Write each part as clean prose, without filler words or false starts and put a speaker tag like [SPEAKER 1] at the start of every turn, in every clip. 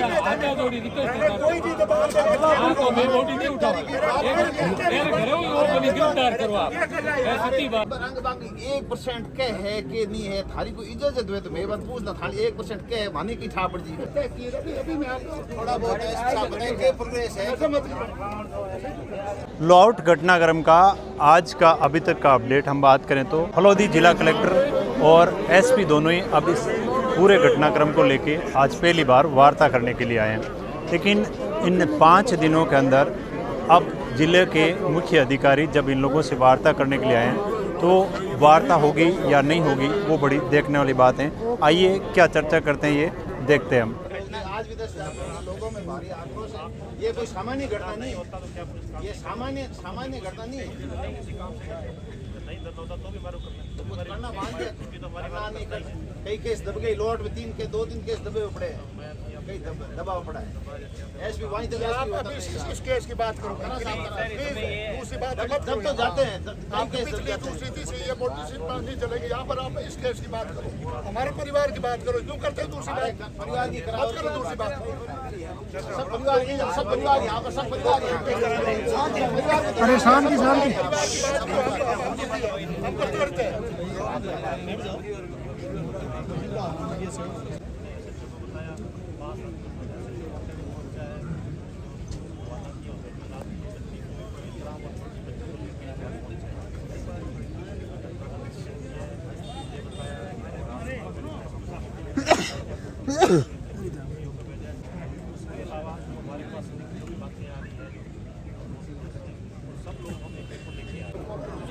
[SPEAKER 1] आटा जोड़ी हाँ तो मैं वोट नहीं उठा गिरफ्तार करो आप सच्ची बात
[SPEAKER 2] 1% के है कि नहीं है थारी को इजाजत दे तो मैं बात पूछना थारी 1% के है माने की छाप पड़ जी अभी मैं आपको थोड़ा बहुत ऐसा बताएंगे प्रोग्रेस है।
[SPEAKER 3] लॉआउट घटनाक्रम का आज का अभी तक का अपडेट हम बात करें तो फलौदी जिला कलेक्टर और एसपी दोनों ही अब इस पूरे घटनाक्रम को लेके आज पहली बार वार्ता करने के लिए आए हैं, लेकिन इन 5 दिनों के अंदर अब जिले के मुख्य अधिकारी जब इन लोगों से वार्ता करने के लिए आए हैं तो वार्ता होगी या नहीं होगी वो बड़ी देखने वाली बात है। आइए क्या चर्चा करते हैं ये देखते हैं हम।
[SPEAKER 2] आज भी 10 लोगों में भारी आक्रोश है। ये कोई सामान्य घटना नहीं, ये सामान्य घटना नहीं है। करना बांध कई केस दब गई लोट में 2-3 केस दबे हुए पड़े हैं, कई दबाव पड़ा है। एसपी वहीं तक इस केस की बात करो, दूसरी बात दब तो जाते हैं दूसरी तीसरी ये मोटी नहीं चलेगी। यहाँ पर आप इस केस की बात करो, हमारे परिवार की बात करो, क्यों करते हैं दूसरी बात परिवार की करो दूसरी बात सब परिवार यहाँ पर सब परिवार परेशान किसान की हम करते हैं।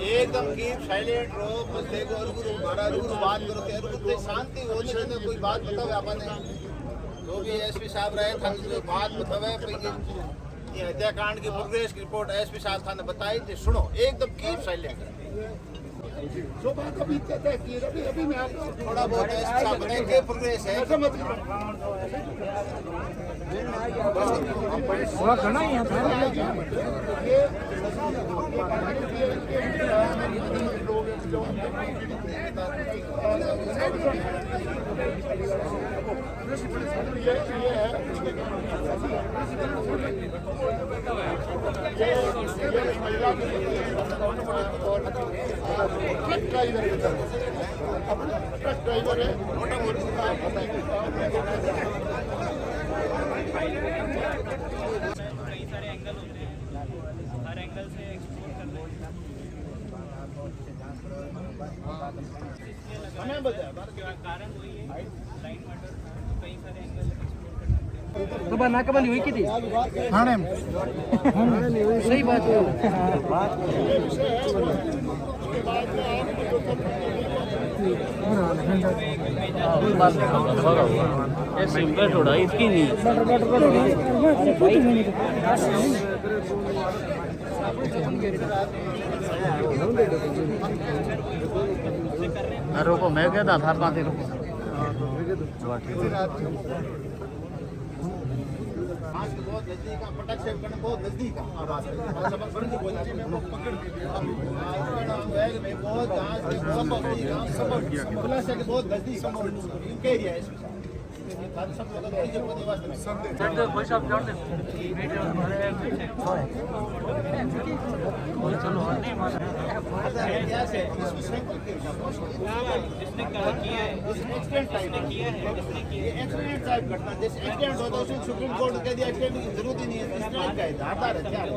[SPEAKER 2] एकदम कीप साइलेंट रहो, बस देखो हमारा रूल बात करो तेरे शांति हो में कोई बात बताओ आपने जो भी एसपी साहब रहे था जो बात बतावे ये हत्याकांड की प्रोग्रेस की रिपोर्ट एसपी साहब था ने बताई थी, सुनो एकदम कीप साइलेंट जो बात अभी तय की अभी मैं आपको थोड़ा बहुत ऐसा बताएंगे प्रोग्रेस है
[SPEAKER 1] घना यहाँ
[SPEAKER 2] ट्रक ड्राइवर है
[SPEAKER 4] कई सारे एंगल होते हैं, हर एंगल से एक्सप्लोर करना कारण वही है लाइन मर्डर, कई सारे एंगल एक्सप्लोर करना
[SPEAKER 1] नाकाबंदी हुई थी
[SPEAKER 5] ठाणे में
[SPEAKER 1] सही बात है।
[SPEAKER 4] थोड़ा इसकी नहीं
[SPEAKER 5] रोको मैं कहता था कहाँ से रोको
[SPEAKER 2] बहुत नजदीक पटक से बहुत नजदीक आवाज बहुत नजदीक एरिया है सुप्रीम कोर्ट कह दिया एक्सीडेंट की जरूरत ही नहीं है, धारदार हथियार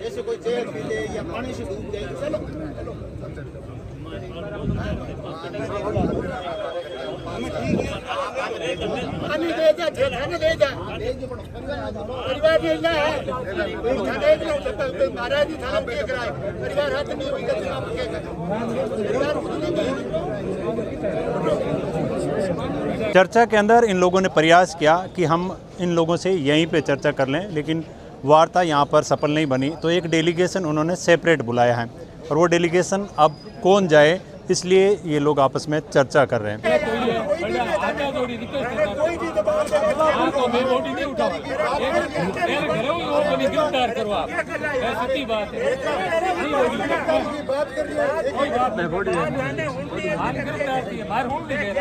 [SPEAKER 2] जैसे कोई जेल मिले या पानी से डूब जाए तो चलो
[SPEAKER 3] चर्चा के अंदर इन लोगों ने प्रयास किया कि हम इन लोगों से यहीं पे चर्चा कर लें, लेकिन वार्ता यहाँ पर सफल नहीं बनी, तो एक डेलीगेशन उन्होंने सेपरेट बुलाया है और वो डेलीगेशन अब कौन जाए इसलिए ये लोग आपस में चर्चा कर रहे हैं।
[SPEAKER 4] हाँ तो मैं वोट ही नहीं उठाऊंगा गिरफ्तार करो आप सच्ची बात है कोई बात नहीं गिरफ्तार किए बाहर वोट नहीं दे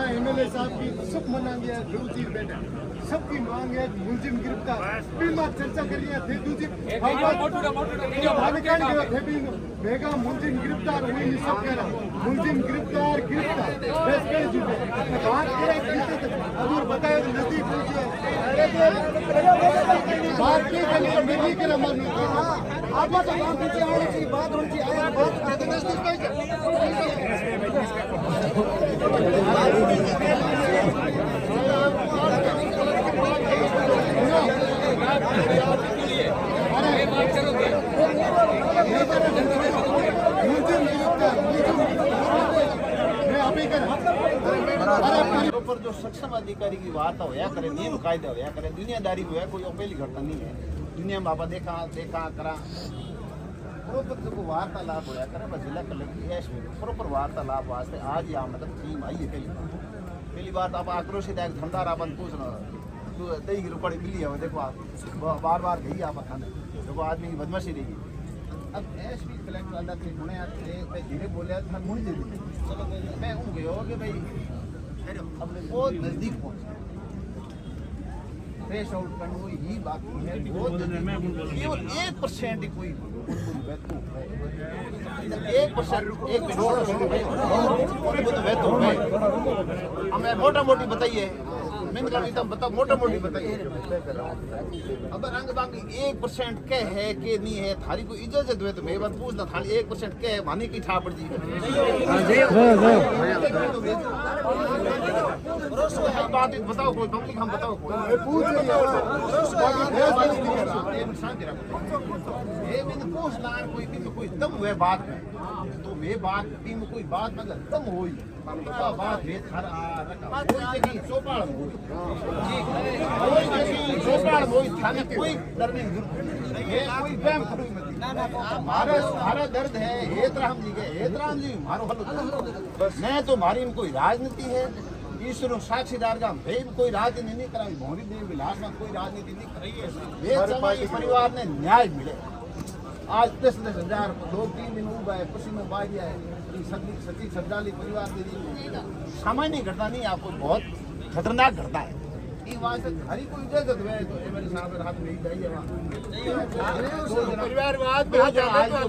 [SPEAKER 1] एमएलए साहब की सब मनाएंगे दूसरी बेटा सबकी मांग है मुलजिम गिरफ्तार बीमा चर्चा करिए थे दूसरी बेगा मुलजिम गिरफ्तार हुई नहीं सब कह रहा मुलजिम गिरफ्तार बस कह दीजिए बात करें अगर बताए तो नजदीक पहुंचे बात की नहीं कर आप बात होनी चाहिए बात होनी चाहिए बात नजदीक
[SPEAKER 2] पर जो सक्षम अधिकारी की वार्ता होया करे नियम कायदे होया करे दुनियादारी होया कोई पहली घटना नहीं है दुनिया में बाबा देखा करा प्रोपर को वार्तालाप होया करे बस जिला कलेक्टर एस में प्रोपर वार्तालाप वास्ते आज यहाँ मतलब टीम आई है पहली बार आप आक्रोशित है धंधा राबन पूछना तो दही की रुपड़ी मिली है देखो आप बार बार गई आप खाने देखो आदमी की बदमाशी रही अब एस पी कलेक्टर अंदर से होने आते धीरे बोले था मुड़ दे मैं हूँ गयो कि भाई अपने बहुत नजदीक पहुंचे फ्रेश आउट करना ही बाकी है बहुत केवल 1% ही कोई 1% हमें मोटा मोटी बताइए मैंने कहा एकदम बताओ मोटा मोटी बताइए अब रंग बाकी 1% क्या है कि नहीं है थारी को इजाजत हुए तो मैं बात पूछना थारी 1% क्या है मानी की छाप पड़ जी बात बताओ कोई पब्लिक हम बताओ कोई पूछना कोई दम हुए बात में तो मैं बात में कोई बात मतलब दम हुई बात है कोई डर नहीं कोई बैम हमारा दर्द है हेतराम जी के हेतराम जी मारो हल मैं तो हमारी में कोई राजनीति है ईश्वर साक्षीदार का भाई कोई राजनीति नहीं कराई मोहरी देव विलास में कोई राजनीति नहीं कराई है परिवार ने न्याय मिले आज 10,000 लोग 3 दिन उबा है खुशी में बाहर है सच्ची श्रद्धालु परिवार के लिए सामान्य घटना नहीं आपको बहुत खतरनाक घटना है हरी को इजाजत है तो मेरे साहब हाथ में ही जाइए परिवारवाद में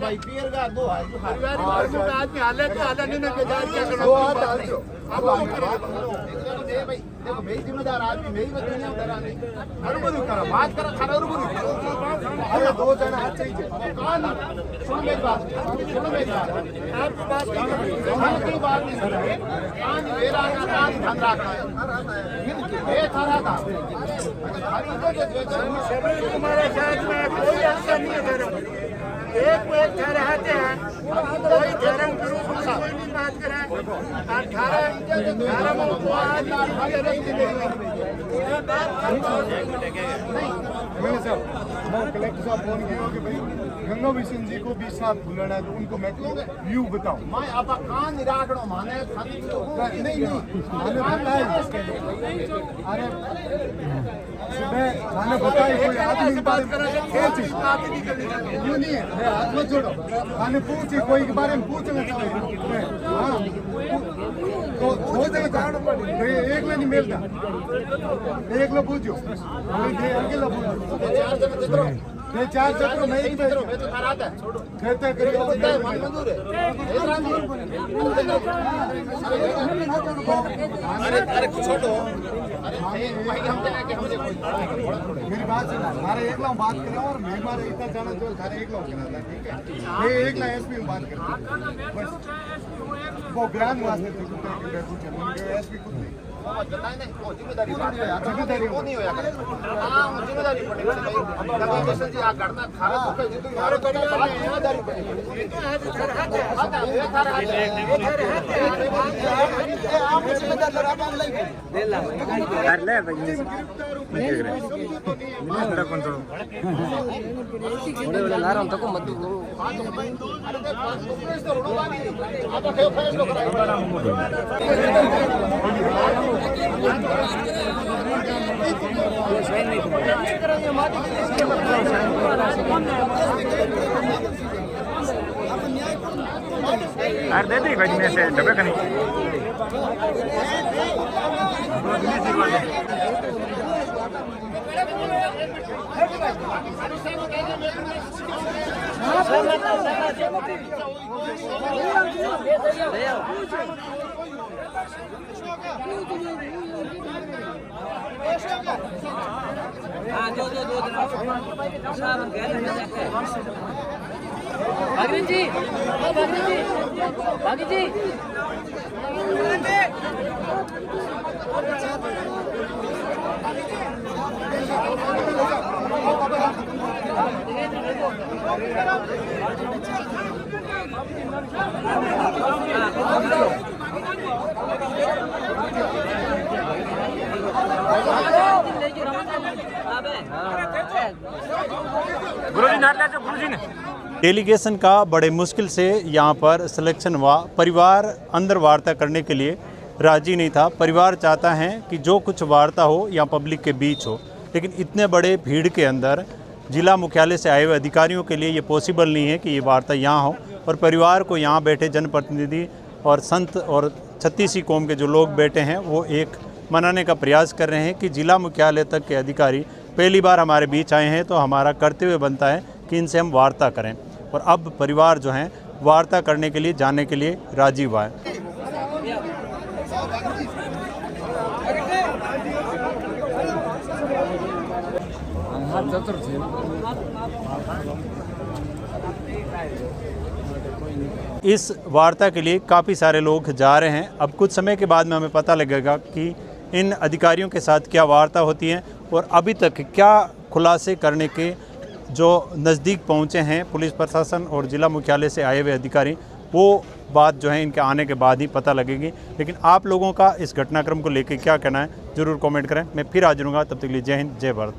[SPEAKER 2] भाई पियर का दो है परिवारवाद में आदमी हाले तो आधा नहीं ना बेजार क्या करो दो हाथ डाल दो अब भाई देखो भाई जिम्मेदार आदमी मैं ही दुनिया में नहीं अरुबुदु करो बात करो खरा अरुबुदु अरे दो जन हाथ चाहिए कान सुनो मेरी बात आपकी बात की बात नहीं सुन रहे कान मेरा का कान धन रखा है ये थारा था तुम्हारे साथ में कोई ऐसा नहीं है एक ठहराते हैं कोई धर्म गुरु कोई नहीं बात करे 18 में
[SPEAKER 1] मैंने साहब मैं कलेक्टर साहब फोन किया कि भाई गंगा बिशन जी को 20 साल भूलना है तो उनको मैं व्यू बताऊं।
[SPEAKER 2] मैं आपका कान निराकरणों माने खाली
[SPEAKER 1] नहीं मैंने बताया अरे सुबह मैंने बताया कोई आदमी के बारे में यूँ नहीं है हाथ मत जोड़ो। मैंने पूछी कोई के बारे में पूछना चाहिए हाँ तो हो जाएगा एक में नहीं मिलता एक लो पूछो अकेला पूछो चार चक्रों में एक में
[SPEAKER 2] मैं तो खराब है छोड़ो
[SPEAKER 1] कहते करिए
[SPEAKER 2] मन मंजूर है अरे अरे छोड़ो अरे भाई हम कहना कि हमसे कोई
[SPEAKER 1] मेरी बात सुनो सारे एक लाख बात करें और मैं हमारे इतना जाना जो सारे एक लाख करा था ठीक है ये एक लाख एसपी में बात करें बस वो ज्ञान वास्ते एसपी खुद नहीं
[SPEAKER 2] बताए नहीं वो जिम्मेदारी जिम्मेदारी वो नहीं होया करे हां जिम्मेदारी पड़ेगी भाई दबा बेसन जी आ घटना खारा तो जितनी मारे करने बात जिम्मेदारी पड़ेगी हां ये थारे हाथ आप जिम्मेदार लगा काम लई दे ला कर ले भाई
[SPEAKER 3] थोड़ा कौन तो
[SPEAKER 5] थोड़े वाले लारा तक मत
[SPEAKER 2] अरे तो रोडवानी आप तो फैसला कराओ
[SPEAKER 3] यार दे दी भाई में से डब्बे का नहीं
[SPEAKER 5] भागीरथ जी भागीरथ जी
[SPEAKER 3] डेलीगेशन का बड़े मुश्किल से यहाँ पर सिलेक्शन हुआ। परिवार अंदर वार्ता करने के लिए राजी नहीं था। परिवार चाहता है कि जो कुछ वार्ता हो या पब्लिक के बीच हो, लेकिन इतने बड़े भीड़ के अंदर जिला मुख्यालय से आए हुए अधिकारियों के लिए ये पॉसिबल नहीं है कि ये वार्ता यहाँ हो। और परिवार को यहाँ बैठे जनप्रतिनिधि और संत और 36 कौम के जो लोग बैठे हैं वो एक मनाने का प्रयास कर रहे हैं कि जिला मुख्यालय तक के अधिकारी पहली बार हमारे बीच आए हैं तो हमारा कर्तव्य बनता है कि इनसे हम वार्ता करें। और अब परिवार जो हैं वार्ता करने के लिए जाने के लिए राजी हुआ है। इस वार्ता के लिए काफ़ी सारे लोग जा रहे हैं। अब कुछ समय के बाद में हमें पता लगेगा कि इन अधिकारियों के साथ क्या वार्ता होती है और अभी तक क्या खुलासे करने के जो नज़दीक पहुंचे हैं पुलिस प्रशासन और जिला मुख्यालय से आए हुए अधिकारी, वो बात जो है इनके आने के बाद ही पता लगेगी। लेकिन आप लोगों का इस घटनाक्रम को लेकर क्या कहना है ज़रूर कमेंट करें। मैं फिर हाजिर हूँगा, तब तक के लिए जय हिंद जय भारत।